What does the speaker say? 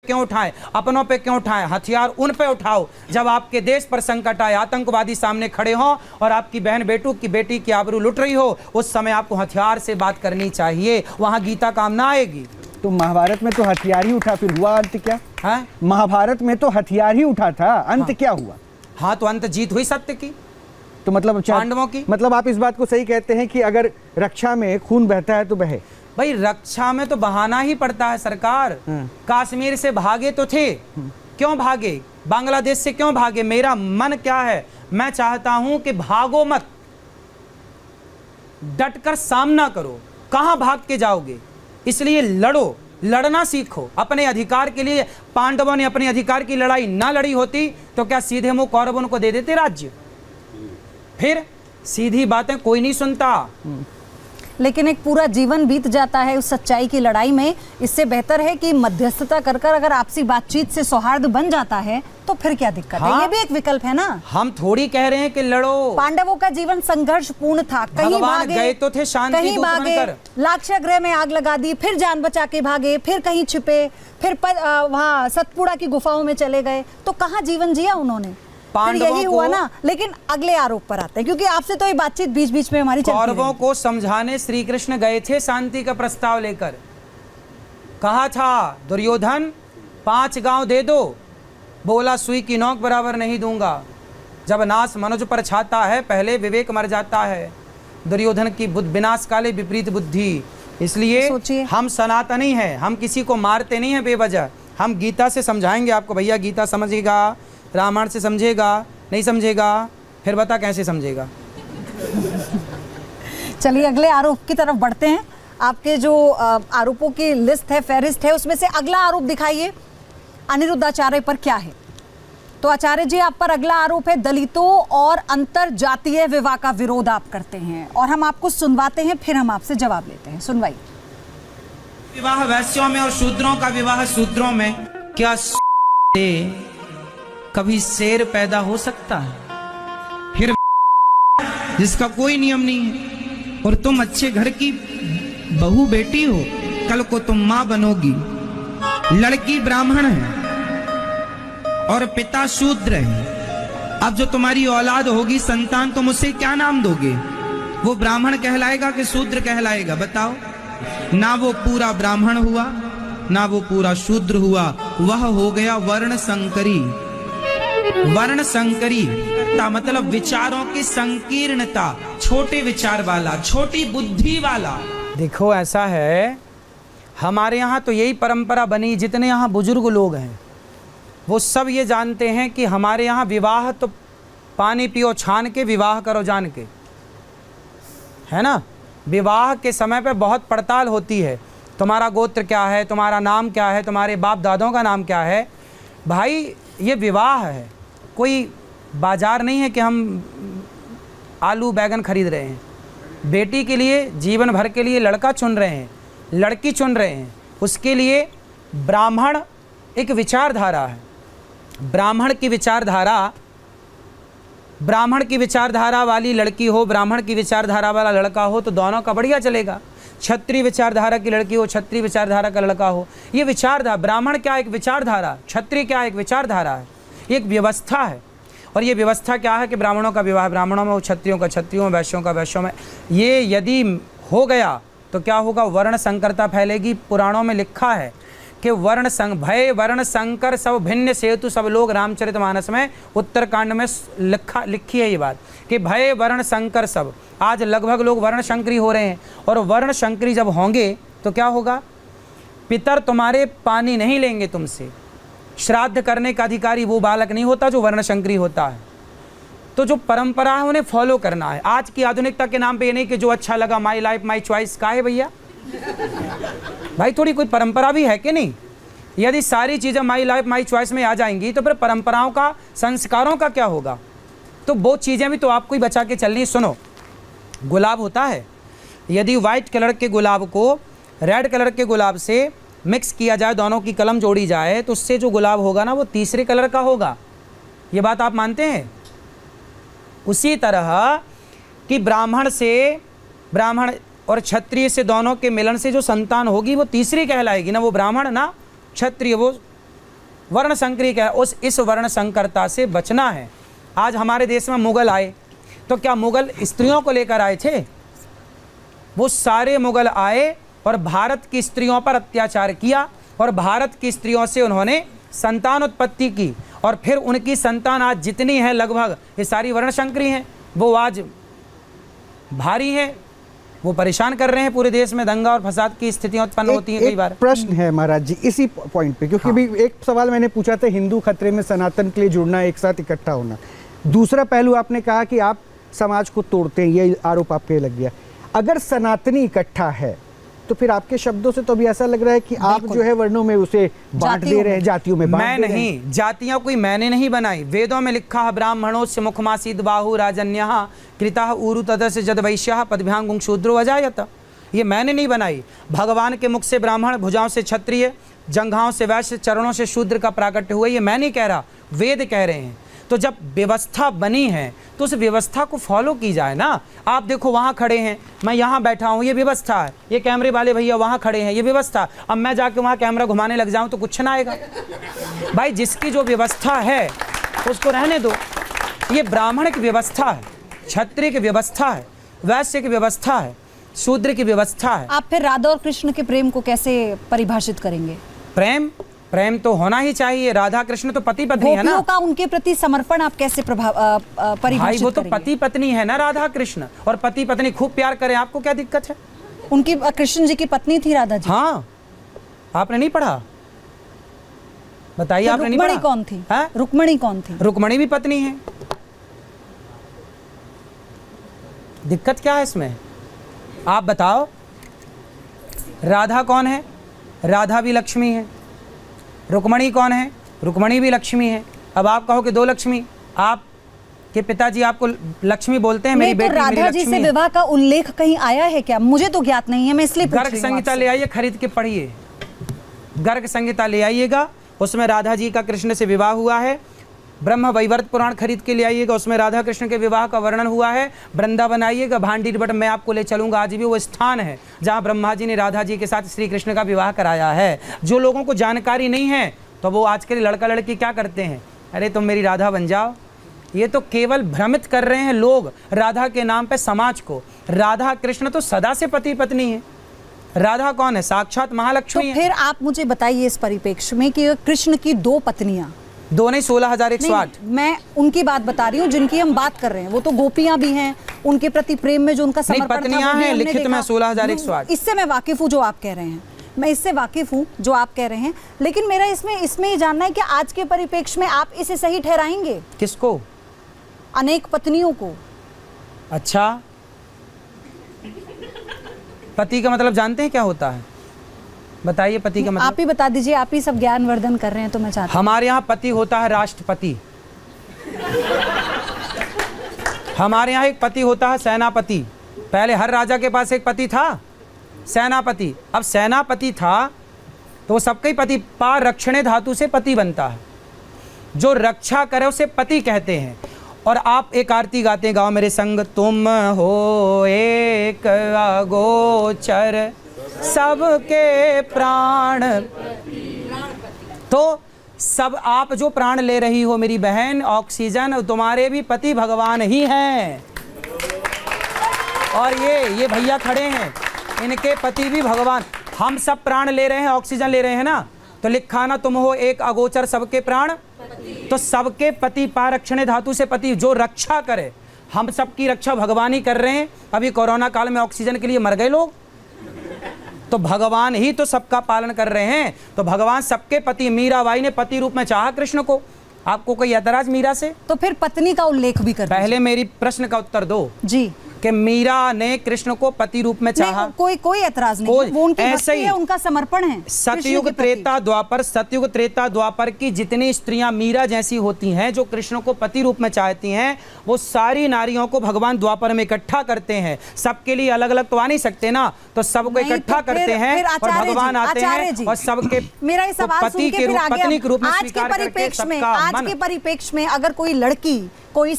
क्यों उठाएं, अपनों पे क्यों उठाएं, हथियार उन पे उठाओ जब आपके देश पर संकट आए, आतंकवादी सामने खड़े हों और आपकी बहन बेटी की आबरू लुट रही हो, उस समय आपको हथियार से बात करनी चाहिए, वहां गीता काम ना आएगी। तो महाभारत में तो हथियार ही उठा, फिर हुआ अंत क्या है? महाभारत में तो हथियार ही उठा था, अंत क्या हुआ? हाँ, तो अंत जीत हुई सत्य की, तो मतलब पांडवों की। मतलब आप इस बात को सही कहते हैं कि अगर रक्षा में खून बहता है तो बहे। भाई रक्षा में तो बहाना ही पड़ता है सरकार। कश्मीर से भागे तो थे, क्यों भागे? बांग्लादेश से क्यों भागे? मेरा मन क्या है, मैं चाहता हूं कि भागो मत, डटकर सामना करो। कहां भाग के जाओगे? इसलिए लड़ो, लड़ना सीखो अपने अधिकार के लिए। पांडवों ने अपने अधिकार की लड़ाई ना लड़ी होती तो क्या सीधे मुंह कौरवों को दे देते राज्य? फिर सीधी बातें कोई नहीं सुनता। लेकिन एक पूरा जीवन बीत जाता है उस सच्चाई की लड़ाई में। इससे बेहतर है कि मध्यस्थता कर कर अगर आपसी बातचीत से सौहार्द बन जाता है तो फिर क्या दिक्कत है? ये भी एक विकल्प है ना। हम थोड़ी कह रहे हैं कि लड़ो। पांडवों का जीवन संघर्षपूर्ण था, कहीं भागे, गए तो थे शांति कहीं भागे, लाक्षागृह में आग लगा दी, फिर जान बचा के भागे, फिर कहीं छिपे, फिर वहां सतपुड़ा की गुफाओं में चले गए। तो कहाँ जीवन जिया उन्होंने? फिर यही हुआ ना। लेकिन अगले आरोप पर आते हैं, क्योंकि आपसे तो ये बातचीत बीच बीच में हमारी चलती है। कौरवों को समझाने श्री कृष्ण गए थे शांति का प्रस्ताव लेकर। कहा था दुर्योधन 5 गांव दे दो, बोला सुई की नोक बराबर नहीं दूंगा। जब नाश मनुज पर छाता है पहले विवेक मर जाता है। दुर्योधन की विनाश काले विपरीत बुद्धि। इसलिए हम सनातनी हैं, हम किसी को मारते नहीं हैं बेवजह। हम गीता से समझाएंगे आपको। भैया गीता समझेगा, रामायण से समझेगा, नहीं समझेगा, फिर बता कैसे समझेगा। चलिए अगले आरोप की तरफ बढ़ते हैं। आपके जो आरोपों की लिस्ट है, फहरिस्त है, उसमें से अगला आरोप दिखाइए। अनिरुद्ध आचार्य पर क्या है? तो आचार्य जी, आप पर अगला आरोप है दलितों और अंतर जातीय विवाह का विरोध आप करते हैं, और हम आपको सुनवाते हैं, फिर हम आपसे जवाब लेते हैं। सुनवाइए। विवाह वैश्यों में और शूद्रों का विवाह शूद्रों में, क्या कभी शेर पैदा हो सकता है? फिर जिसका कोई नियम नहीं है, और तुम अच्छे घर की बहू बेटी हो, कल को तुम मां बनोगी। लड़की ब्राह्मण है और पिता शूद्र है। अब जो तुम्हारी औलाद होगी, संतान, तुम उसे क्या नाम दोगे? वो ब्राह्मण कहलाएगा कि शूद्र कहलाएगा? बताओ। ना वो पूरा ब्राह्मण हुआ, ना वो पूरा शूद्र हुआ, वह हो गया वर्ण संकरी। वर्ण संकरी मतलब विचारों की संकीर्णता, छोटे विचार वाला, छोटी बुद्धि वाला। देखो ऐसा है, हमारे यहाँ तो यही परंपरा बनी। जितने यहाँ बुजुर्ग लोग हैं वो सब ये जानते हैं कि हमारे यहाँ विवाह तो पानी पियो छान के, विवाह करो जान के, है ना। विवाह के समय पे बहुत पड़ताल होती है। तुम्हारा गोत्र क्या है, तुम्हारा नाम क्या है, तुम्हारे बाप दादों का नाम क्या है। भाई ये विवाह है, कोई बाजार नहीं है कि हम आलू बैगन खरीद रहे हैं। बेटी के लिए, जीवन भर के लिए लड़का चुन रहे हैं, लड़की चुन रहे हैं। उसके लिए ब्राह्मण एक विचारधारा है। ब्राह्मण की विचारधारा वाली लड़की हो, ब्राह्मण की विचारधारा वाला लड़का हो, तो दोनों का बढ़िया चलेगा। क्षत्रिय विचारधारा की लड़की हो, क्षत्रिय विचारधारा का लड़का हो, ये विचारधारा। ब्राह्मण क्या एक विचारधारा, क्षत्रिय क्या एक विचारधारा है, एक व्यवस्था है। और ये व्यवस्था क्या है कि ब्राह्मणों का विवाह ब्राह्मणों में, क्षत्रियों का क्षत्रियों में, वैश्यों का वैश्यों में। ये यदि हो गया तो क्या होगा? वर्ण संकरता फैलेगी। पुराणों में लिखा है कि भय वर्ण संकर सब भिन्न सेतु सब लोग। रामचरितमानस में उत्तरकांड में लिखी है ये बात कि भय वर्ण संकर सब। आज लगभग लोग वर्ण संकरी हो रहे हैं, और वर्ण संकरी जब होंगे तो क्या होगा? पितर तुम्हारे पानी नहीं लेंगे तुमसे। श्राद्ध करने का अधिकारी वो बालक नहीं होता जो वर्ण संकरी होता है। तो जो परंपरा है उन्हें फॉलो करना है। आज की आधुनिकता के नाम पे ये नहीं कि जो अच्छा लगा, माई लाइफ माई चॉइस। का है भैया? भाई थोड़ी कोई परंपरा भी है कि नहीं? यदि सारी चीज़ें माई लाइफ माई चॉइस में आ जाएंगी तो फिर परंपराओं का, संस्कारों का क्या होगा? तो वो चीज़ें भी तो आपको ही बचा के चलनी। सुनो, गुलाब होता है, यदि वाइट कलर के गुलाब को रेड कलर के गुलाब से मिक्स किया जाए, दोनों की कलम जोड़ी जाए, तो उससे जो गुलाब होगा ना वो तीसरे कलर का होगा। ये बात आप मानते हैं? उसी तरह कि ब्राह्मण और क्षत्रिय से दोनों के मिलन से जो संतान होगी वो तीसरी कहलाएगी ना, वो ब्राह्मण ना क्षत्रिय, वो वर्ण संकरी क्या है, उस इस वर्ण संकरता से बचना है। आज हमारे देश में मुगल आए तो क्या मुगल स्त्रियों को लेकर आए थे? वो सारे मुगल आए और भारत की स्त्रियों पर अत्याचार किया और भारत की स्त्रियों से उन्होंने संतान उत्पत्ति की और फिर उनकी संतान आज जितनी है लगभग ये सारी वर्णशंकरी हैं। वो आज भारी है, वो परेशान कर रहे हैं पूरे देश में, दंगा और फसाद की स्थितियां उत्पन्न होती हैं कई बार। प्रश्न है महाराज जी इसी पॉइंट पे, क्योंकि भी एक सवाल मैंने पूछा था हिंदू खतरे में सनातन के लिए जुड़ना, एक साथ इकट्ठा होना। दूसरा पहलू आपने कहा कि आप समाज को तोड़ते हैं, ये आरोप आपके लग गया। अगर सनातनी इकट्ठा है तो फिर आपके शब्दों से तो भी ऐसा लग रहा है कि आप जो है वर्णों में उसे बांट दे रहे हैं, जातियों में बांट मैं दे रहे हैं। नहीं, जातियां कोई मैंने नहीं बनाई, वेदों में लिखा है ब्राह्मणों से मुखमासीद बाहु राजन्य कृता उरु तदस जद वैश्य पदभ्यांग शूद्रो अजायत। ये मैंने नहीं बनाई, भगवान के मुख से ब्राह्मण, भुजाओं से क्षत्रिय, जंघाओं से वैश्य, चरणों से शूद्र का प्राकट्य हुआ। ये मैं नहीं कह रहा, वेद कह रहे हैं। तो जब व्यवस्था बनी है तो उस व्यवस्था को फॉलो की जाए ना। आप देखो वहाँ खड़े हैं, मैं यहाँ बैठा हूँ, ये व्यवस्था है। ये कैमरे वाले भैया वहाँ खड़े हैं, ये व्यवस्था। अब मैं जाके वहाँ कैमरा घुमाने लग जाऊँ तो कुछ ना आएगा। भाई जिसकी जो व्यवस्था है उसको रहने दो। ये ब्राह्मण की व्यवस्था है, क्षत्रिय की व्यवस्था है, वैश्य की व्यवस्था है, शूद्र की व्यवस्था है। आप फिर राधा और कृष्ण के प्रेम को कैसे परिभाषित करेंगे? प्रेम तो होना ही चाहिए। राधा कृष्ण तो पति पत्नी है ना। गोपियों का उनके प्रति समर्पण आप कैसे परिभाषित भाई वो तो करेंगे? पति पत्नी है ना राधा कृष्ण, और पति पत्नी खूब प्यार करें, आपको क्या दिक्कत है? उनकी कृष्ण जी की पत्नी थी राधा जी। हाँ, आपने नहीं पढ़ा? बताइए, आपने नहीं पढ़ा? रुक्मणी कौन थी? हाँ? रुक्मणी कौन थी? रुक्मणी भी पत्नी है। दिक्कत क्या है इसमें? आप बताओ, राधा कौन है? राधा भी लक्ष्मी है। रुक्मणी कौन है? रुक्मणी भी लक्ष्मी है। अब आप कहो कि दो लक्ष्मी, आप के पिताजी आपको लक्ष्मी बोलते हैं, मेरी नहीं, बेटी तो मेरी राधा जी लक्ष्मी से है। विवाह का उल्लेख कहीं आया है क्या? मुझे तो ज्ञात नहीं है, मैं इसलिए पूछ गर्ग रही हूँ संहिता आपसे। ले आइए, खरीद के पढ़िए। गर्ग संहिता ले आइएगा, उसमें राधा जी का कृष्ण से विवाह हुआ है। ब्रह्म वैवर्त पुराण खरीद के ले आइएगा, उसमें राधा कृष्ण के विवाह का वर्णन हुआ है। वृंदावन आइएगा, भांडीर बट मैं आपको ले चलूंगा। आज भी वो स्थान है जहाँ ब्रह्मा जी ने राधा जी के साथ श्री कृष्ण का विवाह कराया है। जो लोगों को जानकारी नहीं है तो वो आज के लड़का लड़की क्या करते हैं, अरे तुम मेरी राधा बन जाओ। ये तो केवल भ्रमित कर रहे हैं लोग राधा के नाम पे समाज को। राधा कृष्ण तो सदा से पति पत्नी है। राधा कौन है? साक्षात महालक्ष्मी तो है। फिर आप मुझे बताइए इस परिप्रेक्ष्य में कि कृष्ण की दो पत्नियां, दो नहीं, 16,108। मैं उनकी बात बता रही हूँ जिनकी हम बात कर रहे हैं। वो तो गोपियां भी हैं, उनके प्रति प्रेम में जो उनका समर्पण था, पत्नियां वो भी हैं, हमने लिखित देखा। में 16,108। इससे मैं वाकिफ हूँ जो आप कह रहे हैं, मैं इससे वाकिफ हूँ जो आप कह रहे हैं। लेकिन मेरा इसमें ये जानना है कि आज के परिप्रेक्ष्य में आप इसे सही ठहराएंगे? किसको? अनेक पत्नियों को। अच्छा, पति का मतलब जानते हैं क्या होता है? बताइए पति का मतलब। आप ही बता दीजिए, आप ही सब ज्ञानवर्धन कर रहे हैं तो मैं चाहती हूं। हमारे यहाँ पति होता है राष्ट्रपति। हमारे यहाँ एक पति होता है सेनापति। पहले हर राजा के पास एक पति था, सेनापति। अब सेनापति था तो सबके ही पति, पार रक्षणे धातु से पति बनता है। जो रक्षा करे उसे पति कहते हैं। और आप एक आरती गाते हैं, गाओ मेरे संग। तुम हो एक अगोचर सबके प्राण। तो सब आप जो प्राण ले रही हो मेरी बहन, ऑक्सीजन, तुम्हारे भी पति भगवान ही हैं। और ये भैया खड़े हैं, इनके पति भी भगवान। हम सब प्राण ले रहे हैं, ऑक्सीजन ले रहे हैं ना, तो लिखा ना तुम हो एक अगोचर सबके प्राण। तो सबके पति, पारक्षणे धातु से पति, जो रक्षा करे। हम सबकी रक्षा भगवान ही कर रहे हैं। अभी कोरोना काल में ऑक्सीजन के लिए मर गए लोग, तो भगवान ही तो सबका पालन कर रहे हैं। तो भगवान सबके पति, मीराबाई ने पति रूप में चाहा कृष्ण को। आपको कोई ऐतराज मीरा से? तो फिर पत्नी का उल्लेख भी कर पहले मेरी प्रश्न का उत्तर दो जी, कि मीरा ने कृष्ण को पति रूप में चाहा। कोई ऐतराज नहीं, वो उनकी ऐसे भक्ति ही है, उनका समर्पण है। सतयुग त्रेता द्वापर, सतयुग त्रेता द्वापर की जितनी स्त्रियां मीरा जैसी होती हैं, जो कृष्ण को पति रूप में चाहती हैं, वो सारी नारियों को भगवान द्वापर में इकट्ठा करते हैं। सबके लिए अलग अलग तो आ नहीं सकते ना, तो सबको इकट्ठा करते हैं और भगवान आते हैं और सबके मेरा ये सवाल पति के रूप, पत्नी के रूप में आज के परिप्रेक्ष्य में, आज के परिप्रेक्ष्य में अगर कोई लड़की, कोई